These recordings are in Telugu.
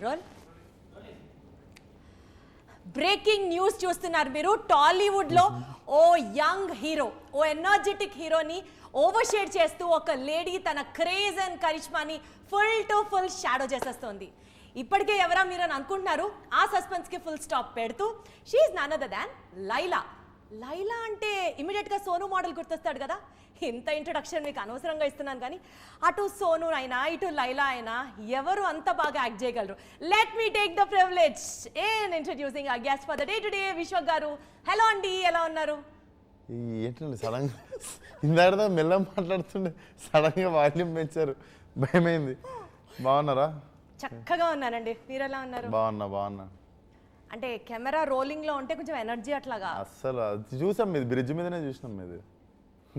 రోల్. బ్రేకింగ్ న్యూస్ చూస్తున్నారు మీరు. టాలీవుడ్ లో ఓ యంగ్ హీరో, ఓ ఎనర్జెటిక్ హీరోని ఓవర్షేడ్ చేస్తూ ఒక లేడీ తన క్రేజ్ అండ్ కరిష్మాని ఫుల్ టు ఫుల్ షాడో చేసేస్తోంది. ఇప్పటికే ఎవరా మీరు అని అనుకుంటున్నారు. ఆ సస్పెన్స్ కి ఫుల్ స్టాప్ పెడుతూ she is none other than Laila. Laila అంటే ఇమీడియట్ గా సోను మోడల్ గుర్తొస్తాడు కదా. ఇంత ఇంట్రొడక్షన్ మీకు అనవసరంగా ఇస్తున్నాను కానీ అటు సోను అయినా ఇటు లైలా అయినా ఎవరు అంత బాగా యాక్ట్ చేయగలరు. Let me take the privilege in introducing our guest for the day today, Vishwak గారు. హలో అండి, ఎలా ఉన్నారు? ఏంటండి సడన్ గా ఇందాక మెల్ల మాట్లాడుతుండే సడన్ గా వాల్యూమ్ పెంచారు, భయమైంది. బాగున్నారా? చక్కగా ఉన్నానండి, మీరు ఎలా ఉన్నారు? బాగున్నా. అంటే కెమెరా రోలింగ్ లో ఉంటే కొంచెం ఎనర్జీ అట్లాగా. అస్సలు అది చూసాం, మీది బ్రిడ్జ్ మీదనే చూసినాం. మీది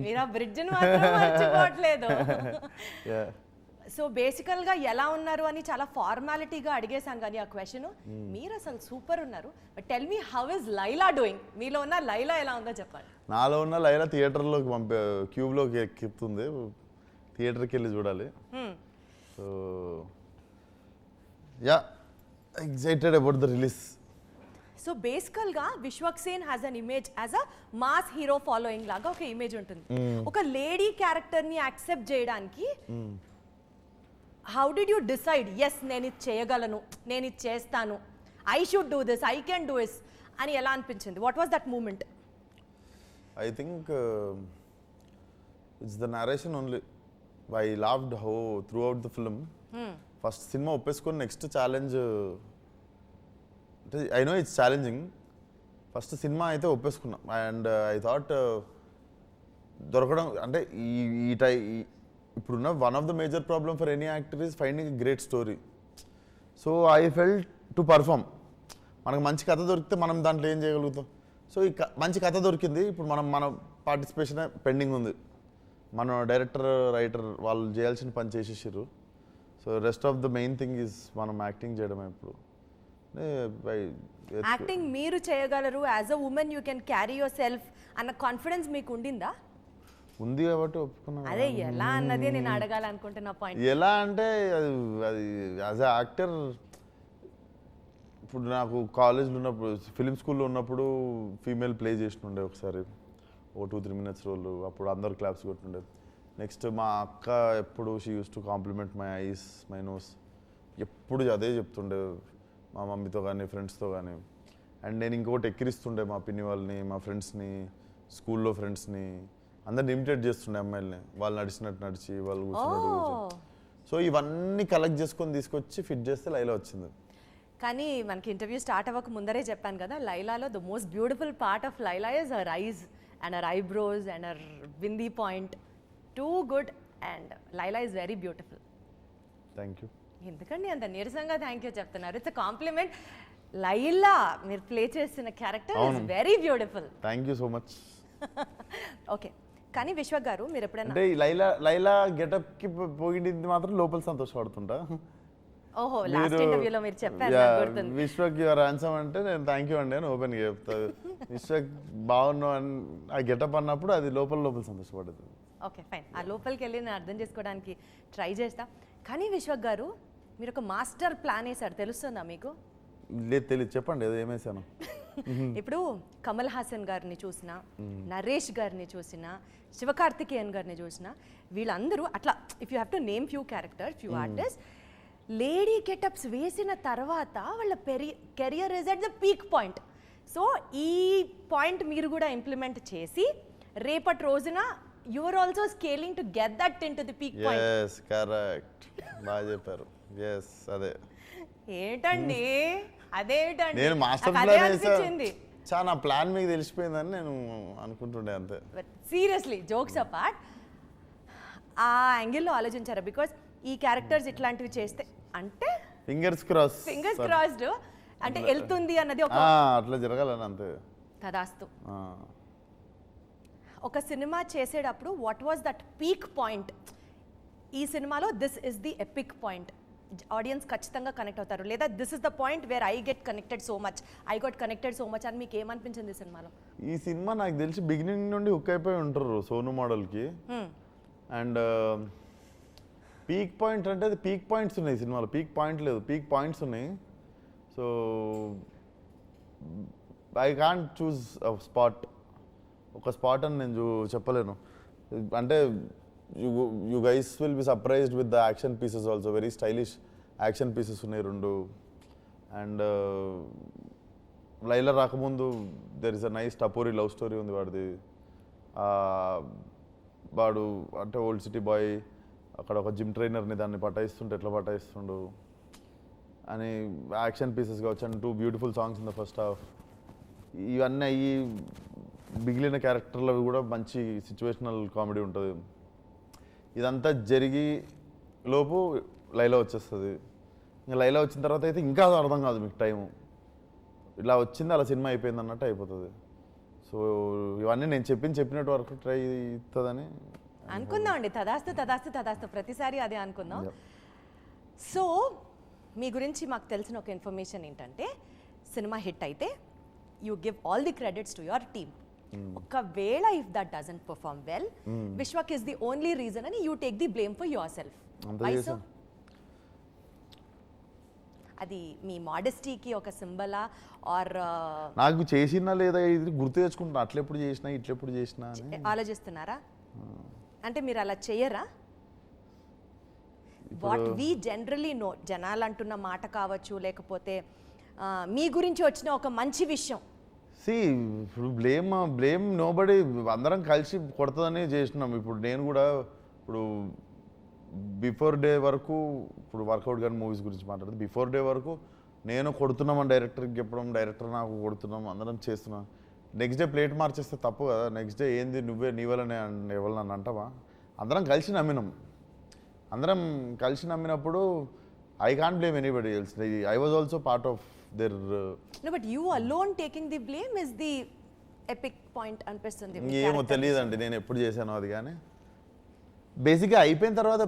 మీరు ఆ బ్రిడ్జ్ మాత్రం మర్చిపోవట్లేదు. సో బేసికల్ గా ఎలా ఉన్నారు అని చాలా ఫార్మాలిటీగా అడిగేశాను కానీ ఆ క్వశ్చన్, మీరు అసలు సూపర్ ఉన్నారు. But tell me, how is Laila doing? మీలో ఉన్న లైలా ఎలా ఉందో చెప్పండి. నాలో ఉన్న లైలా థియేటర్లోకి క్యూబ్లోకి ఎక్కుతుంది, థియేటర్కి వెళ్ళి చూడాలి. So yeah, excited about the release. So బేసికల్గా Vishwak Sen has an image as a mass hero following లాగా ఒక ఇమేజ్ ఉంటుంది. ఒక లేడీ క్యారెక్టర్ని యాక్సెప్ట్ చేయడానికి how did you decide, yes నేను ఇది చేయగలను, నేను ఇది చేస్తాను, I should do this, I can do this అని ఎలా అనిపించింది? What was that moment? I think it's the narration only. I loved how throughout the film. First cinema ఒప్పేసుకొని next challenge, అంటే I know it's challenging. First cinema అయితే ఒప్పేసుకున్నా. అండ్ ఐ థాట్ దొరకడం అంటే ఇప్పుడున్న one of the major problem for any actor is finding great story. So I felt to perform. మనకు మంచి కథ దొరికితే మనం దాంట్లో ఏం చేయగలుగుతాం. సో ఈ మంచి కథ దొరికింది, ఇప్పుడు మన పార్టిసిపేషన్ పెండింగ్ ఉంది. మన డైరెక్టర్ రైటర్ వాళ్ళు చేయాల్సిన పని చేసేసారు. So rest of the main thing is మనం యాక్టింగ్ చేయడమే. ఇప్పుడు యాక్టింగ్ మీరు చేయగలరు, as a women you can carry your self అన్న కాన్ఫిడెన్స్ మీకు ఉండిందా? ఉంది కాబట్టి ఒప్పుకున్నా. అదే ఎలా అన్నదే నేను అడగాలనుకుంటున్న పాయింట్. ఎలా అంటే అది యాజ్ అ యాక్టర్, ఇప్పుడు నాకు కాలేజ్లో ఉన్నప్పుడు, ఫిలిం స్కూల్లో ఉన్నప్పుడు ఫీమేల్ ప్లే చేసినుండే ఒకసారి, ఓ 2-3 minutes రోల్. అప్పుడు అందరు క్లాప్స్ కొట్టుండే. నెక్స్ట్ మా అక్క ఎప్పుడు she use to compliment my eyes, my nose, ఎప్పుడు అదే చెప్తుండే మా మమ్మీతో కానీ ఫ్రెండ్స్తో కానీ. అండ్ నేను ఇంకొకటి ఎక్కిరిస్తుండే మా పిన్ని వాళ్ళని, మా ఫ్రెండ్స్ని, స్కూల్లో ఫ్రెండ్స్ని, అందరిని ఇమిటేట్ చేస్తుండే అమ్మాయిల్ని. వాళ్ళు నడిచినట్టు నడిచి, వాళ్ళు కూర్చున్నట్టు కూర్చొని. సో ఇవన్నీ కలెక్ట్ చేసుకొని తీసుకొచ్చి ఫిట్ చేస్తే లైలా వచ్చింది. కానీ మనకి ఇంటర్వ్యూ స్టార్ట్ అవ్వక ముందరే చెప్పాను కదా, లైలాలో the most beautiful part of Laila is her eyes and her eyebrows and her bindi point. Too good and Laila is very beautiful. Thank you. ఎందుకండి అంత నీరసంగా థ్యాంక్ యూ చెప్తున్నారు? It's a compliment. లైలా మీరు ప్లే చేసిన character is very beautiful. Thank you so much. Okay, కానీ విశ్వక్ గారు మీరు ఎప్పుడైనా అంటే లైలా గెటప్కి పోయింది మాత్రం లోపల సంతోషపడుతుంటా. ఓహో, లాస్ట్ ఇంటర్వ్యూలో మీరు చెప్పారు, నాకు గుర్తుంది. విశ్వక్ యువర్ ఆన్సర్ అంటే నేను థ్యాంక్ యూ అండి అని ఓపెన్గా చెప్తాను. విశ్వక్ బాగున్నావు అని ఆ గెటప్ అన్నప్పుడు అది లోపల సంతోషపడుతుంది. ఓకే ఫైన్, ఆ లోపలికి వెళ్ళి నేను అర్థం చేసుకోవడానికి ట్రై చేస్తా. కానీ విశ్వక్ గారు మీరు ఒక మాస్టర్ ప్లాన్ వేశారు, తెలుస్తుందా మీకు? లేదు, తెలియదు, చెప్పండి ఏదో ఏమేసాను. ఇప్పుడు కమల్ హాసన్ గారిని చూసినా, నరేష్ గారిని చూసినా, శివకార్తికేయన్ గారిని చూసినా, వీళ్ళందరూ అట్లా if you have to name few characters, few artist, lady getups వేసిన తర్వాత వాళ్ళ career is at the peak point. So ఈ పాయింట్ మీరు కూడా ఇంప్లిమెంట్ చేసి రేపటి రోజున you are also scaling to get that into the peak point. Yes, correct. బాగా చెప్పారు. yes, అదే. ఏంటండి అదేంటండి? నేను మాస్టర్ ప్లాన్ వేసాను. చాలా ప్లాన్ మీకు తెలిసిపోయిందని నేను అనుకుంటుండే అంతే. సీరియస్లీ జోక్స్ అపార్ట్, ఆ యాంగిల్లో ఆలోచించారా? బికాస్ ఈ క్యారెక్టర్స్ ఇట్లాంటివి చేస్తే అంటే ఫింగర్స్ క్రాస్డ్ అంటే వెళ్తుంది అన్నది ఒక అట్లా జరగాలని అంతే. తదాస్తు. ఒక సినిమా చేసేటప్పుడు what was that peak point? ఈ సినిమాలో this is the epic point, audience ఖచ్చితంగా కనెక్ట్ అవుతారు, లేదా this is the point where I get connected so much, I got connected so much అని మీకు ఏమనిపించింది ఈ సినిమాలో? ఈ సినిమా నాకు తెలిసి బిగినింగ్ నుండి హుక్ అయిపోయి ఉంటారు సోను మోడల్కి. అండ్ పీక్ పాయింట్ అంటే అది పీక్ పాయింట్స్ ఉన్నాయి సినిమాలో, పీక్ పాయింట్ లేదు, పీక్ పాయింట్స్ ఉన్నాయి. So I can't choose spot, ఒక స్పాట్ అని నేను చెప్పలేను. అంటే you guys will be surprised with the action pieces also, very stylish action pieces ఉన్నాయి 2. అండ్ లైలా రాకముందు there is a nice tapori love story ఉంది వాడిది. వాడు అంటే ఓల్డ్ సిటీ బాయ్, అక్కడ ఒక జిమ్ ట్రైనర్ని దాన్ని పటాయిస్తుంటే ఎట్లా పటాయిస్తుండు అని యాక్షన్ పీసెస్ కావచ్చు. And 2 beautiful songs in the first half. ఇవన్నీ అయ్యి మిగిలిన క్యారెక్టర్లు కూడా మంచి సిచ్యువేషనల్ కామెడీ ఉంటుంది. ఇదంతా జరిగి లోపు లైలా వచ్చేస్తుంది. ఇంకా లైలా వచ్చిన తర్వాత అయితే ఇంకా అర్థం కాదు మీకు టైము, ఇలా వచ్చింది అలా సినిమా అయిపోయింది అన్నట్టు అయిపోతుంది. సో ఇవన్నీ నేను చెప్పినట్టు వరకు ట్రై అవుతుందని అనుకుందాం అండి. తదాస్తు తదాస్తు తదాస్తు, ప్రతిసారి అదే అనుకుందాం. సో మీ గురించి మాకు తెలిసిన ఒక ఇన్ఫర్మేషన్ ఏంటంటే, సినిమా హిట్ అయితే you give all the credits to your team. ఒకవేళ if that doesn't perform well, Vishwak is the only reason అని you take the blame for yourself. అది మీ మోడెస్టీకి ఒక సింబలా ఆర్ నాకు చేసినా లేదా ఇది గుర్తు తెచ్చుకుంటున్నా, అట్లెప్పుడు చేసినా ఇట్లెప్పుడు చేసినా ఆలోచిస్తున్నారా? అంటే మీరు అలా చెయ్యరా? వాట్ వీ జనరలీ నో, జనాలు అంటున్న మాట కావచ్చు, లేకపోతే మీ గురించి వచ్చిన ఒక మంచి విషయం. ఇప్పుడు బ్లేమ్ నోబడి, అందరం కలిసి కొడుతుందని చేసినాం. ఇప్పుడు నేను కూడా ఇప్పుడు బిఫోర్ డే వరకు, ఇప్పుడు వర్కౌట్ కానీ మూవీస్ గురించి మాట్లాడుతుంది, బిఫోర్ డే వరకు నేను కొడుతున్నామని డైరెక్టర్కి చెప్పడం, డైరెక్టర్ నాకు కొడుతున్నాం, అందరం చేస్తున్నాం. నెక్స్ట్ డే ప్లేట్ మార్చేస్తే తప్పు కదా. నెక్స్ట్ డే ఏంది నీ వల్లనే ఎవరు నన్ను అంటావా? అందరం కలిసి నమ్మినాం. అందరం కలిసి నమ్మినప్పుడు I can't blame anybody else. I was also part of there. No, but you alone taking the blame is the epic point అనిపిస్తుంది. ఏమో తెలియదండి నేను ఎప్పుడు చేశానో అది. కానీ బేసిక్గా అయిపోయిన తర్వాత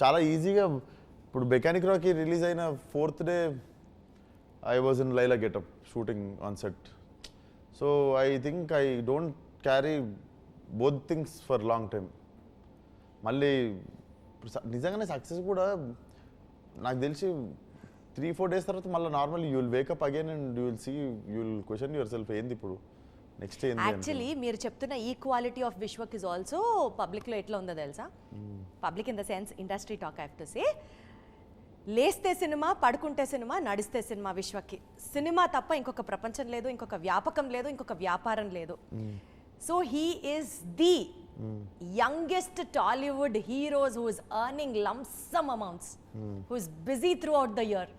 చాలా ఈజీగా, ఇప్పుడు మెకానిక్ రాకీ రిలీజ్ అయిన 4th day I was in Laila getup shooting on set. So I think I don't carry both things for long time. మళ్ళీ నిజంగానే సక్సెస్ కూడా నాకు తెలిసి 3-4 days తర్వాత మళ్ళీ normal you will wake up again and you will see, you will question yourself ఏంది ఇప్పుడు నెక్స్ట్ ఏంది. యాక్చువల్లీ మీరు చెప్తున్న ఈ quality of Vishwak is also పబ్లిక్లో ఎట్లా ఉందో తెలుసా? Public in the sense industry talk, I have to say, లేస్తే సినిమా, పడుకుంటే సినిమా, నడిస్తే సినిమా. విశ్వక్కి సినిమా తప్ప ఇంకొక ప్రపంచం లేదు, ఇంకొక వ్యాపకం లేదు, ఇంకొక వ్యాపారం లేదు. So he is the youngest Tollywood heroes who is earning lumpsum amounts, who is busy throughout the year,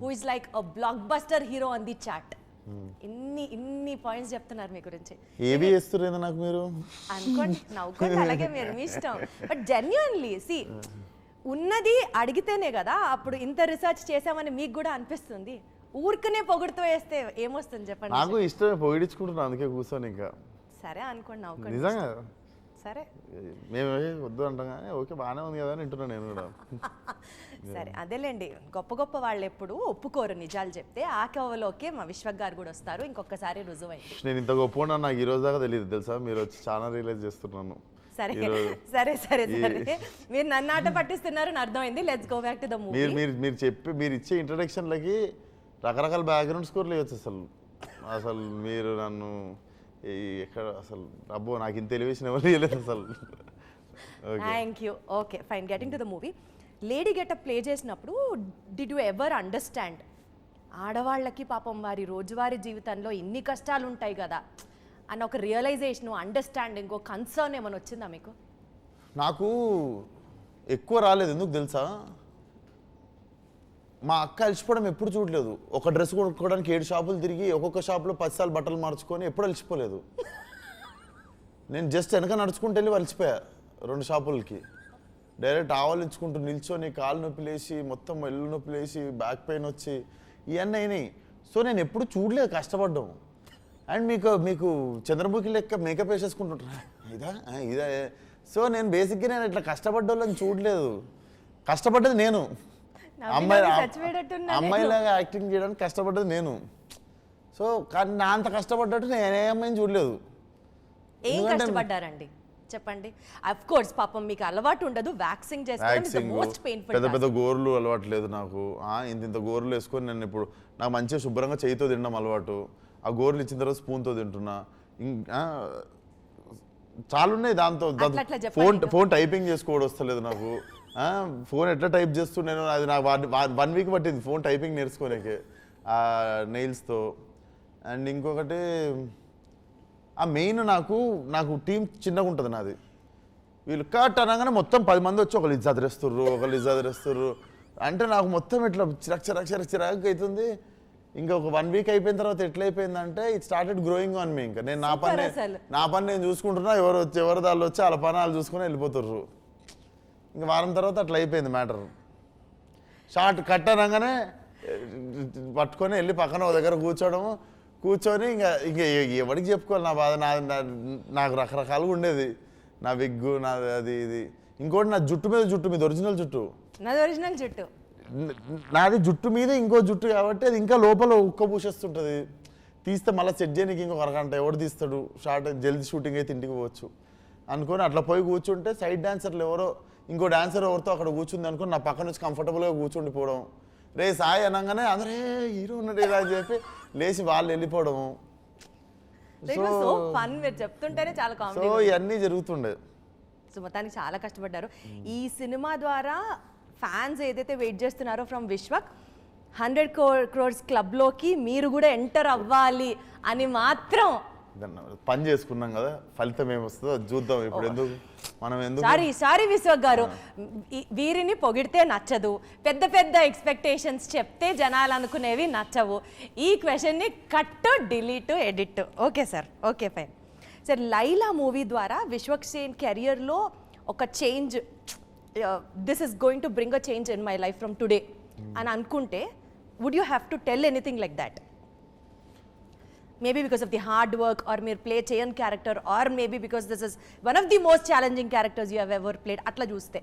who is like a blockbuster hero on the chart. ఇన్ని పాయింట్స్ చెప్తున్నారు మీ గురించి. ఏవి చేస్తున్నారు నాకు మీరు అనుకోండి, నవ్వుకోండి, అలాగే మీరు మీ ఇష్టం. బట్ జెన్యున్లీ సి, ఉన్నది అడిగితేనే కదా అప్పుడు ఇంత రీసెర్చ్ చేసామని మీకు కూడా అనిపిస్తుంది. ఊరికనే పొగుడుతూ వేస్తే ఏమొస్తుంది చెప్పండి. నాకు ఇష్టమే పొగిడించుకుంటున్నాను, అందుకే కూర్చొని ఇంకా సరే అనుకోండి, నవ్వుకోండి. నిజంగా సరే, మేము వద్దు అంటాం కానీ ఓకే బాగానే ఉంది కదా అని వింటున్నాను నేను కూడా. సరే అదేలేండి, గొప్ప గొప్ప వాళ్ళు ఎప్పుడు ఒప్పుకోరు నిజాలు చెప్తే. ఆ కవలోకే మా విశ్వక్ గారు కూడా వస్తారు, ఇంకొకసారి రుజువైంది. నేను ఇంత గొప్ప నాకు ఈ రోజు దాకా తెలియదు తెలుసా, మీరు వచ్చి చాలా రియలైజ్ చేస్తున్నాను. సరే సరే సరే సరే, మీరు నన్ను ఆట పట్టిస్తున్నారని అర్థమైంది. Let's go back to the movie. మీరు ఇచ్చే ఇంట్రడక్షన్లకి రకరకాల బ్యాక్గ్రౌండ్ స్కోర్లు ఇవ్వచ్చు. అసలు మీరు నన్ను ఎక్కడ అసలు అబ్బో నాకు ఇంత ఎలివేషన్ ఎవరు ఇవ్వలేదు అసలు. Thank you. Okay fine, getting to the movie. Lady getup play చేసినప్పుడు డిడ్ యూ ఎవర్ అండర్స్టాండ్ ఆడవాళ్ళకి పాపం వారి రోజువారీ జీవితంలో ఇన్ని కష్టాలు ఉంటాయి కదా అన్న ఒక రియలైజేషన్, అండర్స్టాండింగ్, కన్సర్న్ ఏమైనా వచ్చిందా మీకు? నాకు ఎక్కువ రాలేదు. ఎందుకు తెలుసా, మా అక్క అలసిపోవడం ఎప్పుడు చూడలేదు. ఒక డ్రెస్ కొనుక్కోవడానికి 7 షాపులు తిరిగి ఒక్కొక్క షాప్లో 10 సార్లు బట్టలు మార్చుకొని ఎప్పుడు అలసిపోలేదు. నేను జస్ట్ వెనక నడుచుకుంటూ వెళ్ళి అలసిపోయా 2 షాపులకి. డైరెక్ట్ ఆవలించుకుంటూ నిల్చొని కాలు నొప్పి లేచి, మొత్తం ఎల్లు నొప్పి లేచి, బ్యాక్ పెయిన్ వచ్చి ఇవన్నీ అయినాయి. సో నేను ఎప్పుడు చూడలేదు కష్టపడ్డం. అండ్ మీకు చంద్రముఖి లెక్క మేకప్ వేసేసుకుంటుంటా ఇదా. సో నేను బేసిక్గా నేను ఇట్లా కష్టపడ్డోళ్ళని చూడలేదు. కష్టపడ్డది నేను, అమ్మాయిలాగా యాక్టింగ్ చేయడానికి కష్టపడ్డది నేను. సో కానీ నా అంత కష్టపడ్డట్టు నేనే అమ్మాయిని చూడలేదు. ఏం కష్టపడ్డారండి? చెప్పండి. అఫ్ కోర్స్ పాపం మీకు అలవాటు ఉండదు, వ్యాక్సింగ్ చేసుకోవడం ఇస్ ద మోస్ట్ పెయిన్ఫుల్. పెద్ద పెద్ద గోర్లు అలవాటు లేదు నాకు. ఇంత గోర్లు వేసుకొని నేను ఇప్పుడు నాకు మంచిగా శుభ్రంగా చేయితో తినడం అలవాటు. ఆ గోర్లు ఇచ్చిన తర్వాత స్పూన్తో తింటున్నా. చాలా ఉన్నాయి దాంతో. ఫోన్ టైపింగ్ చేసుకోవడం వస్తలేదు నాకు. ఫోన్ ఎట్లా టైప్ చేస్తున్నాను అది నాకు 1 వీక్ పట్టింది ఫోన్ టైపింగ్ నేర్చుకోలేకే ఆ నెయిల్స్తో. అండ్ ఇంకొకటి మెయిన్ నాకు టీం చిన్నగా ఉంటుంది నాది. వీళ్ళు కట్ అనగానే మొత్తం 10 మంది వచ్చి ఒకళ్ళు ఇది చదిరేస్తుర్రు అంటే నాకు మొత్తం ఇట్లా చిరాకు అవుతుంది. ఇంకా ఒక 1 వీక్ అయిపోయిన తర్వాత ఎట్లా అయిపోయిందంటే it started growing on me. ఇంకా నేను నా పని నేను చూసుకుంటున్నా, ఎవరు దాళ్ళు వచ్చి వాళ్ళ పని వాళ్ళు చూసుకుని వెళ్ళిపోతుర్రు. ఇంకా వారం తర్వాత అట్లా అయిపోయింది మ్యాటర్. షార్ట్ కట్ అనగానే పట్టుకొని వెళ్ళి పక్కన ఒక దగ్గర కూర్చొని ఇంకా ఎవరికి చెప్పుకోవాలి నా బాధ. నాకు రకరకాలుగా ఉండేది. నా విగ్గు నాది అది ఇది. ఇంకోటి నా జుట్టు మీద ఒరిజినల్ జుట్టు. నాది జుట్టు మీద ఇంకో జుట్టు కాబట్టి అది ఇంకా లోపల ఉక్క పూసేస్తుంటుంది. తీస్తే మళ్ళీ సెట్ చేయడానికి ఇంకొక అరగంట ఎవడు తీస్తాడు. జల్దీ షూటింగ్ అయితే ఇంటికి పోవచ్చు అనుకొని అట్లా పోయి కూర్చుంటే సైడ్ డాన్సర్లు ఎవరో ఇంకో డాన్సర్ ఎవరితో అక్కడ కూర్చుంది అనుకుని నా పక్కన నుంచి కంఫర్టబుల్గా కూర్చుండిపోవడం. రే సాయి అనగానే అందరే హీరో ఉన్నాడు ఇలా అని చెప్పి లేచి వాళ్ళు వెళ్ళిపోవడము. సో ఇవన్నీ జరుగుతుండే. సో మొత్తానికి చాలా కష్టపడ్డారు. ఈ సినిమా ద్వారా ఫ్యాన్స్ ఏదైతే వెయిట్ చేస్తున్నారో ఫ్రమ్ విశ్వక్ 100 crores క్లబ్లోకి మీరు కూడా ఎంటర్ అవ్వాలి అని మాత్రం పని చేసుకున్నాం కదా, ఫలితం ఏమొస్తుందో చూద్దాం. ఇప్పుడు ఎందుకు సారీ విశ్వక్ గారు, వీరిని పొగిడితే నచ్చదు, పెద్ద పెద్ద ఎక్స్పెక్టేషన్స్ చెప్తే జనాలు అనుకునేవి నచ్చవు. ఈ క్వశ్చన్ని cut, delete, edit. Okay sir, okay fine sir. Laila movie ద్వారా విశ్వక్ సేన్ కెరియర్లో ఒక change, this is going to bring a change in my life from today అని అనుకుంటే would you have to tell anything like that? Maybe because of the hard work, or mere play chain character, or maybe because this is one of the most challenging characters you have ever played. Atla చూస్తే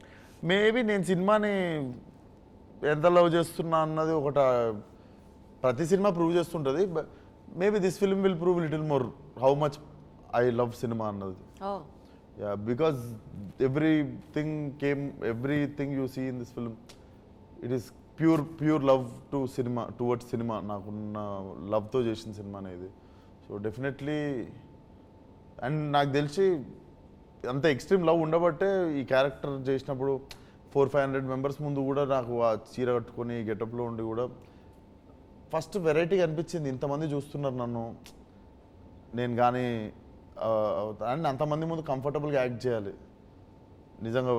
మేబీ నేను సినిమాని ఎంత లవ్ చేస్తున్నా అన్నది ఒకట ప్రతి సినిమా ప్రూవ్ చేస్తుంటుంది. Maybe this film will prove little more how much I love cinema అన్నది. Because everything you see in this film it is pure love to cinema, towards cinema. నాకున్న లవ్తో చేసిన సినిమా అనేది. సో డెఫినెట్లీ, అండ్ నాకు తెలిసి అంత ఎక్స్ట్రీమ్ లవ్ ఉండబట్టే ఈ క్యారెక్టర్ చేసినప్పుడు 400-500 మెంబర్స్ ముందు కూడా నాకు ఆ చీర కట్టుకొని గెటప్లో ఉండి కూడా ఫస్ట్ వెరైటీగా అనిపించింది. ఇంతమంది చూస్తున్నారు నన్ను, నేను కానీ అండ్ అంతమంది ముందు కంఫర్టబుల్గా యాక్ట్ చేయాలి నిజంగా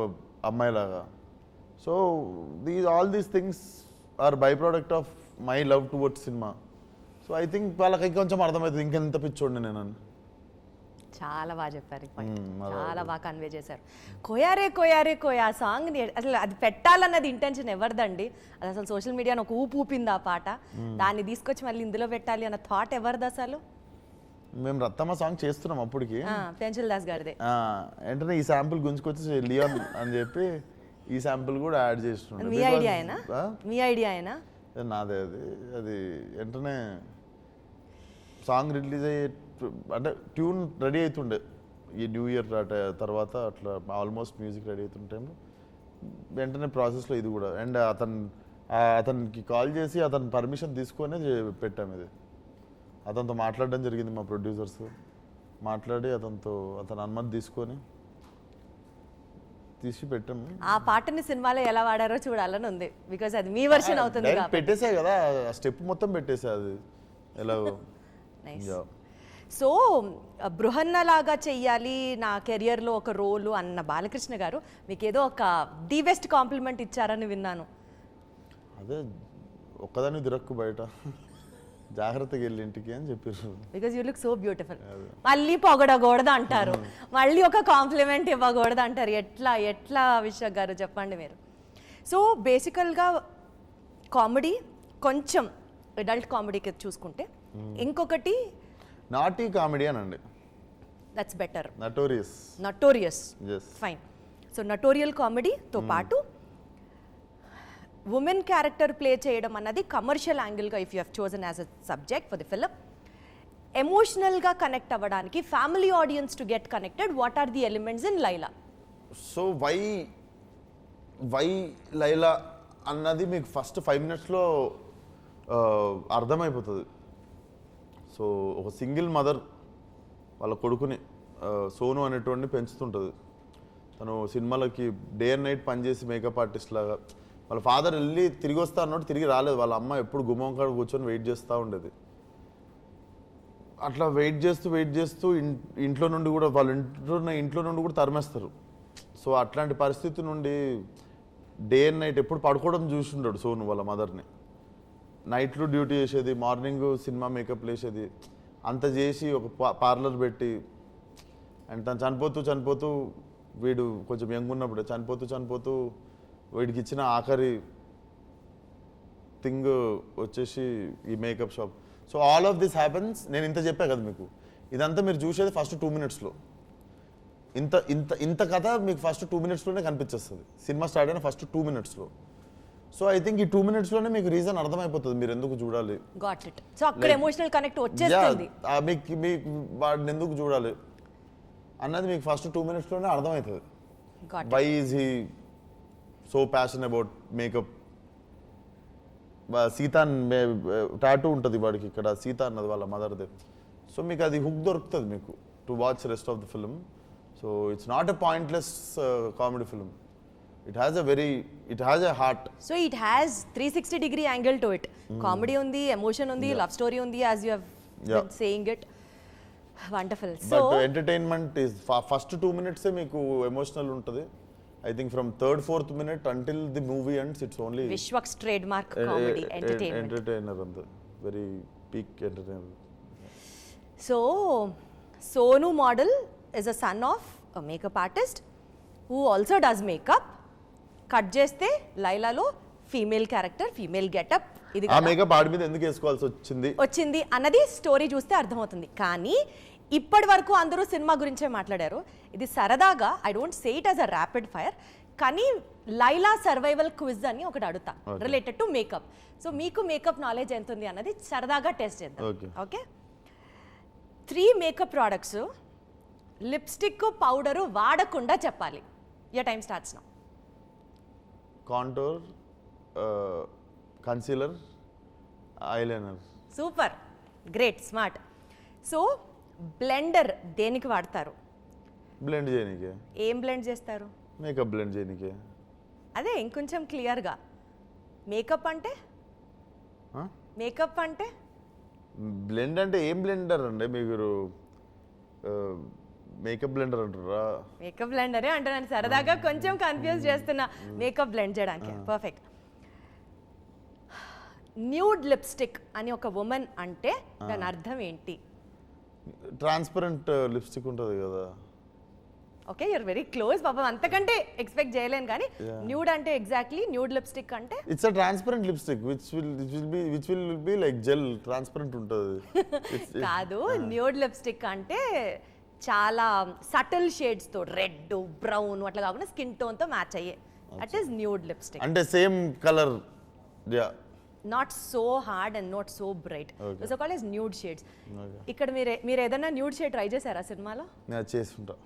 అమ్మాయిలాగా. So all these things are byproduct of my love towards cinema. So I think వాళ్ళకి ఇంకొంచెం అర్థమవుతుంది ఇంకెంత పిచ్చోండి నేను. చాలా బాగా చెప్పారు, చాలా బాగా కన్వే చేశారు. కోయారే సాంగ్ అసలు అది పెట్టాలన్నది ఇంటెన్షన్ ఎవరిదండి? అది అసలు సోషల్ మీడియాను ఒక ఊపింది ఆ పాట. దాన్ని తీసుకొచ్చి మళ్ళీ ఇందులో పెట్టాలి అన్న థాట్ ఎవరిది అసలు? మేము రత్తమ్మ సాంగ్ చేస్తున్నాం అప్పటికి, పెంచల్ దాస్ గారిదే. వెంటనే ఈ శాంపుల్ గుంజుకొచ్చి లియోన్ అని చెప్పి ఈ శాంపుల్ కూడా యాడ్ చేస్తున్నాడు. మీ ఐడియా అయినా నాదే. అది వెంటనే సాంగ్ రిలీజ్ అయ్యే అంటే ట్యూన్ రెడీ అవుతుండే ఈ న్యూ ఇయర్ తర్వాత అట్లా ఆల్మోస్ట్ మ్యూజిక్ రెడీ అవుతుంటే వెంటనే ప్రాసెస్లో ఇది కూడా. అండ్ అతనికి కాల్ చేసి అతని పర్మిషన్ తీసుకొని పెట్టాము. ఇది అతనితో మాట్లాడడం జరిగింది, మా ప్రొడ్యూసర్స్ మాట్లాడి అతని అనుమతి తీసుకొని తీసి పెట్టాము. ఆ పాటని సినిమాలో ఎలా వాడారో చూడాలని ఉంది, బికాజ్ అది మీ వర్షన్ అవుతుంది. పెట్టేసా కదా, ఆ స్టెప్ మొత్తం పెట్టేసా అది ఎలాగో. సో బృహన్నలాగా చెయ్యాలి నా కెరియర్లో ఒక రోలు అన్న బాలకృష్ణ గారు మీకు ఏదో ఒక ది బెస్ట్ కాంప్లిమెంట్ ఇచ్చారని విన్నాను. అదే ఒక్కదాన్ని దిరక్కు బయట జాగ్రత్తగా వెళ్ళి ఇంటికి అని చెప్పారు. Because you look so beautiful. మళ్ళీ పొగడకూడదు అంటారు, మళ్ళీ ఒక కాంప్లిమెంట్ ఇవ్వకూడదు అంటారు. ఎట్లా విశ్వక్ గారు చెప్పండి మీరు. సో బేసికల్గా కామెడీ కొంచెం అడల్ట్ కామెడీకి చూసుకుంటే, ఇంకొకటి నాటీ కామెడీ అనండి, that's better. Notorious fine. So notorious కామెడీతో పాటు ఉమెన్ క్యారెక్టర్ ప్లే చేయడం అన్నది కమర్షియల్ యాంగిల్గా if you have chosen as a subject for the film ఎమోషనల్గా కనెక్ట్ అవ్వడానికి family audience to get connected, what are the elements in Laila? So why Laila అన్నది మీకు ఫస్ట్ 5 minutesలో అర్థమైపోతుంది. సో ఒక సింగిల్ మదర్ వాళ్ళ కొడుకుని సోను అనేటువంటి పెంచుతుంటుంది. తను సినిమాలకి డే అండ్ నైట్ పనిచేసి మేకప్ ఆర్టిస్ట్ లాగా, వాళ్ళ ఫాదర్ వెళ్ళి తిరిగి వస్తా అన్నట్టు తిరిగి రాలేదు. వాళ్ళ అమ్మ ఎప్పుడు గుమ్మం కాడ కూర్చొని వెయిట్ చేస్తూ ఉండేది. అట్లా వెయిట్ చేస్తూ ఇంట్లో నుండి కూడా వాళ్ళ ఇంట్లో నుండి కూడా తరిమేస్తారు. సో అట్లాంటి పరిస్థితి నుండి డే అండ్ నైట్ ఎప్పుడు పడుకోవడం చూసిండాడు సోను వాళ్ళ మదర్ని. నైట్లో డ్యూటీ చేసేది, మార్నింగ్ సినిమా మేకప్ వేసేది, అంత చేసి ఒక పార్లర్ పెట్టి, అండ్ తను చనిపోతూ వీడు కొంచెం యంగ్ ఉన్నప్పుడు చనిపోతూ వీడికి ఇచ్చిన ఆఖరి థింగ్ వచ్చేసి ఈ makeup shop. So all of this happens. నేను ఇంత చెప్పా కదా మీకు, ఇదంతా మీరు చూసేది ఫస్ట్ 2 minutesలో. ఇంత కథ మీకు ఫస్ట్ 2 minutesలోనే కనిపించేస్తుంది. సినిమా స్టార్ట్ అయిన ఫస్ట్ 2 minutesలో. సో ఐ థింక్ ఈ 2 minutesలోనే మీకు రీజన్ అర్థమైపోతుంది మీరు ఎందుకు చూడాలి. Got it. సో అక్కడ ఎమోషనల్ కనెక్ట్ వచ్చేస్తుంది. మీకు వాడిని ఎందుకు చూడాలి అన్నది మీకు ఫస్ట్ 2 minutesలోనే అర్థమవుతుంది. Why is he so passion about makeup. Sita tattoo ఉంటుంది వాడికి ఇక్కడ, సీత అన్నది వాళ్ళ మదర్ది. సో మీకు అది హుక్ దొరుకుతుంది మీకు to watch rest of the film. So it's not a pointless comedy film. It has a heart. So it has 360-degree angle to it. Comedy ఉంది, ఎమోషన్ ఉంది, లవ్ స్టోరీ ఉంది, as you have saying it. Wonderful. So but entertainment is first 2 minutes మీకు ఎమోషనల్ ఉంటుంది. I think from 3rd, 4th minute until the movie ends, it's only Vishwak's trademark comedy entertainment. Entertainer and the very peak entertainer. So, Sonu model is a son of a makeup artist who also does makeup. Cut చేస్తే లైలాలో ఫీమేల్ క్యారెక్టర్, ఫీమేల్ గెటప్, ఇది ఆ మేకప్ ఆడి మీద ఎందుకు వేసుకోవాల్సి వచ్చింది అన్నది స్టోరీ చూస్తే అర్థమవుతుంది. కానీ ఇప్పటి వరకు అందరూ సినిమా గురించే మాట్లాడారు. ఇది సరదాగా, I don't say it as a rapid fire, కానీ లైలా సర్వైవల్ క్విజ్ అని ఒకటి అడుగుతా రిలేటెడ్ టు మేకప్. సో మీకు మేకప్ నాలెడ్జ్ ఎంత ఉంది అన్నది సరదాగా టెస్ట్ చేద్దాం. Okay, 3 makeup products lipstick powder వాడకుండా చెప్పాలి. Your time starts now. Contour, concealer, eyeliner. Super, great, smart. So blender దేనికి వాడతారు? బ్లెండ్ చేయనీకే. ఏం బ్లెండ్ చేస్తారు? మేకప్ బ్లెండ్ చేయనీకే. అదే ఇంకొంచెం క్లియర్గా. మేకప్ అంటే బ్లెండ్ అంటే ఏం బ్లెండర్ అండి మీరు? మేకప్ బ్లెండర్ అంటారా? మేకప్ బ్లెండరే అంటున్నాను, సరదాగా కొంచెం కన్ఫ్యూజ్ చేస్తున్నా మేకప్ బ్లెండ్ చేయడానికి. పర్ఫెక్ట్. న్యూడ్ లిప్స్టిక్ అని ఒక ఉమెన్ అంటే దాని అర్థం ఏంటి? ట్రాన్స్పరెంట్ లిప్స్టిక్ ఉంటుంది కదా. Okay, you're very close. పాపం అంతకంటే ఎక్స్పెక్ట్ చేయలేను. కానీ న్యూడ్ అంటే ఎగ్జాక్ట్లీ న్యూడ్ లిప్స్టిక్ అంటే it's a transparent lipstick which will be like gel, transparent ఉంటుంది. కాదు, న్యూడ్ లిప్స్టిక్ అంటే చాలా సటిల్ షేడ్స్ తో, రెడ్, బ్రౌన్ అట్లా కాకుండా స్కిన్ టోన్ తో మ్యాచ్ అయ్యే, దట్ ఈస్ న్యూడ్ లిప్స్టిక్. అంటే same colour, yeah, not so hard and not so bright. So called as nude shades. ఇక్కడ మీరు ఏదైనా న్యూడ్ షేడ్ ట్రై చేశారా సినిమాలో? నేను చేస్తుంటా.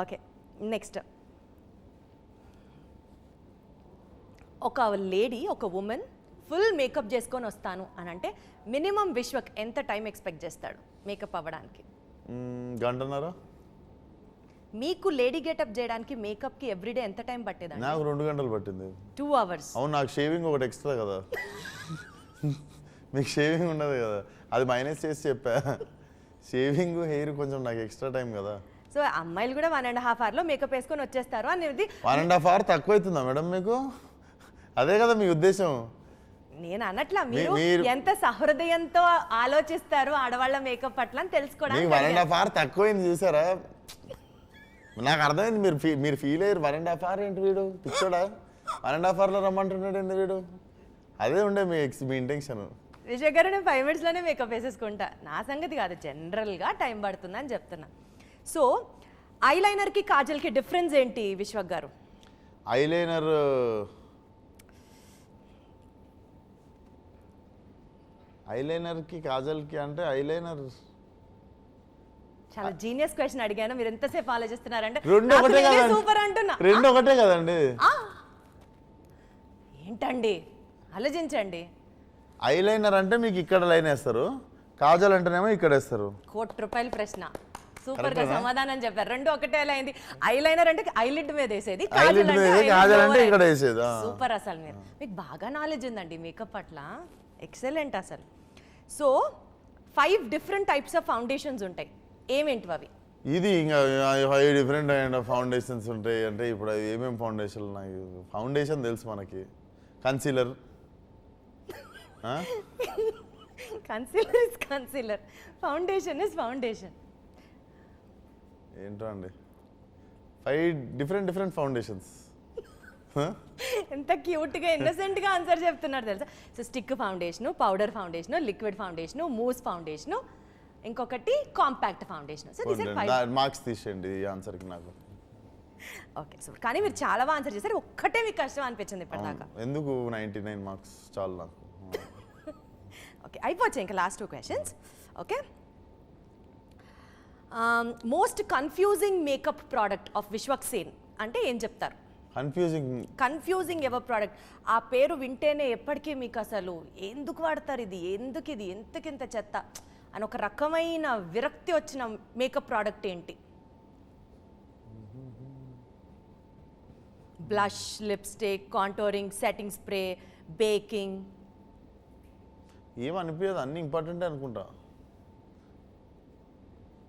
Okay, next. ఒక లేడీ, ఒక ఉమెన్ ఫుల్ మేకప్ చేసుకొని వస్తాను అని అంటే మినిమం విశ్వక్ ఎంత టైం ఎక్స్పెక్ట్ చేస్తాడు మేకప్ అవ్వడానికి? గంటన్నర. మీకు లేడీ గెటప్ చేయడానికి మేకప్కి ఎవ్రీడే ఎంత టైం పట్టేదండి? నాకు 2 గంటలు పట్టింది. 2 hours. అవును, నాకు షేవింగ్ ఒకటి ఎక్స్ట్రా కదా. మీకు షేవింగ్ ఉండదు కదా, అది మైనస్ చేసి చెప్పా. షేవింగ్, హెయిర్ కొంచెం నాకు ఎక్స్ట్రా టైం కదా. సో అమ్మాయిలు కూడా 1.5 hour మేకప్ వేసుకొని వచ్చేస్తారు అనేది. 1.5 hour తక్కువ అవుతుందా మేడం మీకు? అదే కదా మీ ఉద్దేశం? నేను అనట్లా, మీరు ఎంత సహృదయంతో ఆలోచిస్తారు ఆడవాళ్ళ మేకప్ పట్ల అని తెలుసుకోవడానికి. 1.5 hour తక్కువైంది చూసారా? నాకు అర్థమైంది మీరు ఫీల్ అయ్యారు. 1.5 hour ఏంటి వీడు పిచ్చోడా, 1.5 hourలో రమ్మంటున్నాడు ఏంటి వీడు? అదే ఉండే మీ ఇంటెన్షన్. విజయ్ గారు, నేను 5 minutesలోనే మేకప్ వేసేసుకుంటా. నా సంగతి కాదు, జనరల్గా టైం పడుతుందని చెప్తున్నా. సో ఐలైనర్కి కాజల్కి డిఫరెన్స్ ఏంటి విశ్వక్ గారు? ఐలైనర్కి కాజల్కి అంటే ఐలైనర్ చాలా జీనియస్ క్వశ్చన్ అడిగాను, మీరు ఎంతసేపు ఆలోచిస్తున్నారంటే రెండు ఒకటే కదండి. సూపర్ అంటున్నా. రెండు ఒకటే కదండి. ఏంటండి ఆలోచించండి. ఐలైనర్ అంటే మీకు ఇక్కడ లైన్ వేస్తారు, కాజల్ అంటేనేమో ఇక్కడ వేస్తారు. ₹1,00,000 ప్రశ్న, సూపర్ గా సమాధానం చెప్పారు. రెండు ఒకటే ఎలా అయింది? ఐలైనర్ అంటే ఐలిడ్ మీద వేసేది, ఐలిడ్ మీద కాజల్ అంటే ఇక్కడ వేసేది. సూపర్. అసలు మీకు బాగా నాలెడ్జ్ ఉందండి మేకప్ పట్ల, ఎక్సలెంట్ అసలు. So 5 different types of foundations ఉంటాయి, ఏమేంటివి అవి? ఇది ఇంకా 5 డిఫరెంట్ కైండ్ ఆఫ్ ఫౌండేషన్స్ ఉంటాయి అంటే ఇప్పుడు అవి ఏమేమి ఫౌండేషన్? నాకు ఫౌండేషన్ తెలుసు, మనకి concealer. Concealer is concealer, foundation is foundation. ఏంటో అండి 5 డిఫరెంట్ ఫౌండేషన్స్. ఎంత క్యూట్ గా ఇన్నసెంట్ గా ఆన్సర్ చెప్తున్నారు తెలుసా. So stick foundation, powder foundation, liquid foundation, mousse foundation, ఇంకొకటి compact foundation. So this are 5 marks తీసేయండి ఈ ఆన్సర్ కి నాకు. ఓకే సో కానీ మీరు చాలా బాగా ఆన్సర్ చేశారు, ఒక్కటే మీకు కష్టం అనిపించింది ఇప్పటిదాకా. ఎందుకు 99 మార్క్స్ చాలు నాకు. ఓకే అయిపోవచ్చు ఇంకా last 2 questions. Okay, most confusing makeup product of Vishwak Sen అంటే ఏం చెప్తారు? కన్ఫ్యూజింగ్ ఎవర్ ప్రోడక్ట్, ఆ పేరు వింటేనే ఎప్పటికీ మీకు అసలు ఎందుకు వాడతారు ఇది, ఎందుకింత చెత్త అని ఒక రకమైన విరక్తి వచ్చిన మేకప్ ప్రోడక్ట్ ఏంటి? Blush, lipstick, contouring, setting spray, baking. ఏం అనిపించదు, అన్ని ఇంపార్టెంటే అనుకుంటా.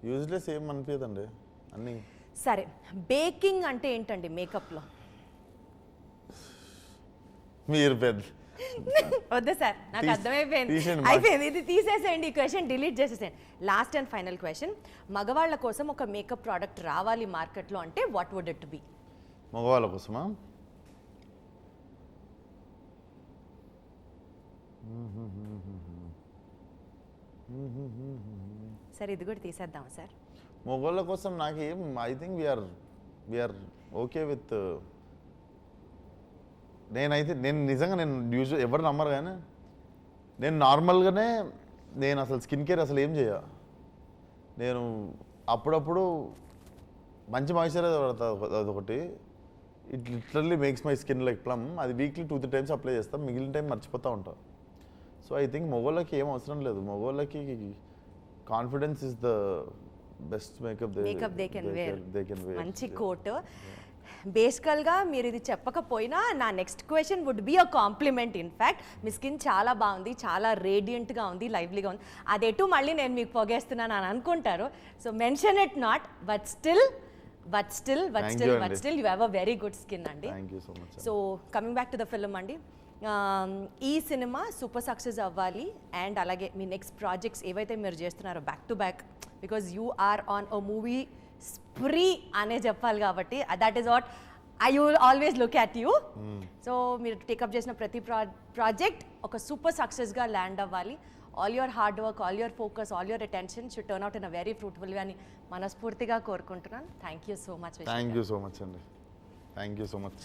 యూజ్లెస్ ఏం అనిపించదండి అన్ని. సరే, బేకింగ్ అంటే ఏంటండి మేకప్లో? మీరు పెద్ద వద్దు సార్, నాకు అర్థమైపోయింది, అయిపోయింది. ఇది తీసేసేయండి, ఈ క్వశ్చన్ డిలీట్ చేసేసేయండి. లాస్ట్ అండ్ ఫైనల్ క్వశ్చన్, మగవాళ్ళ కోసం ఒక మేకప్ ప్రోడక్ట్ రావాలి మార్కెట్లో అంటే వాట్ వుడ్ ఇట్ బి? మగవాళ్ళ కోసమా? సార్ ఇది కూడా తీసేద్దాం సార్. మగవాళ్ళ కోసం నాకేం, I think we are okay with. నేను నిజంగా యూజువల్ ఎవరు నమ్మరు కానీ నేను నార్మల్గానే నేను అసలు స్కిన్ కేర్ అసలు ఏం చేయ. నేను అప్పుడప్పుడు మంచి మాయిశ్చరైజర్ పడతా, అదొకటి. It literally makes my skin like plum. అది వీక్లీ 2-3 టైమ్స్ అప్లై చేస్తాం, మిగిలిన టైం మర్చిపోతూ ఉంటాం. సో ఐ థింక్ మగవాళ్ళకి ఏం అవసరం లేదు. మగవాళ్ళకి confidence is the best makeup they can wear. మంచి కోట్. బేసికల్గా మీరు ఇది చెప్పకపోయినా నా next question would be a compliment. In fact మీ స్కిన్ చాలా బాగుంది, చాలా రేడియంట్గా ఉంది, లైవ్లీగా ఉంది. అదెటు మళ్ళీ నేను మీకు పొగేస్తున్నాను అని అనుకుంటారు. So mention it not, but still you have a very good skin అండి. So coming back to the film అండి, ఈ సినిమా సూపర్ సక్సెస్ అవ్వాలి అండ్ అలాగే మీ నెక్స్ట్ ప్రాజెక్ట్స్ ఏవైతే మీరు చేస్తున్నారో back to back, because you are on a movie spree అనే చెప్పాలి కాబట్టి that is what I will always look at you. So మీరు టేకప్ చేసిన ప్రతి ప్రాజెక్ట్ ఒక సూపర్ సక్సెస్గా ల్యాండ్ అవ్వాలి. All your hard work, all your focus, all your attention should turn out in a very fruitful way అని మనస్ఫూర్తిగా కోరుకుంటున్నాను. Thank you so much. Thank you so much అండి, థ్యాంక్ యూ సో మచ్.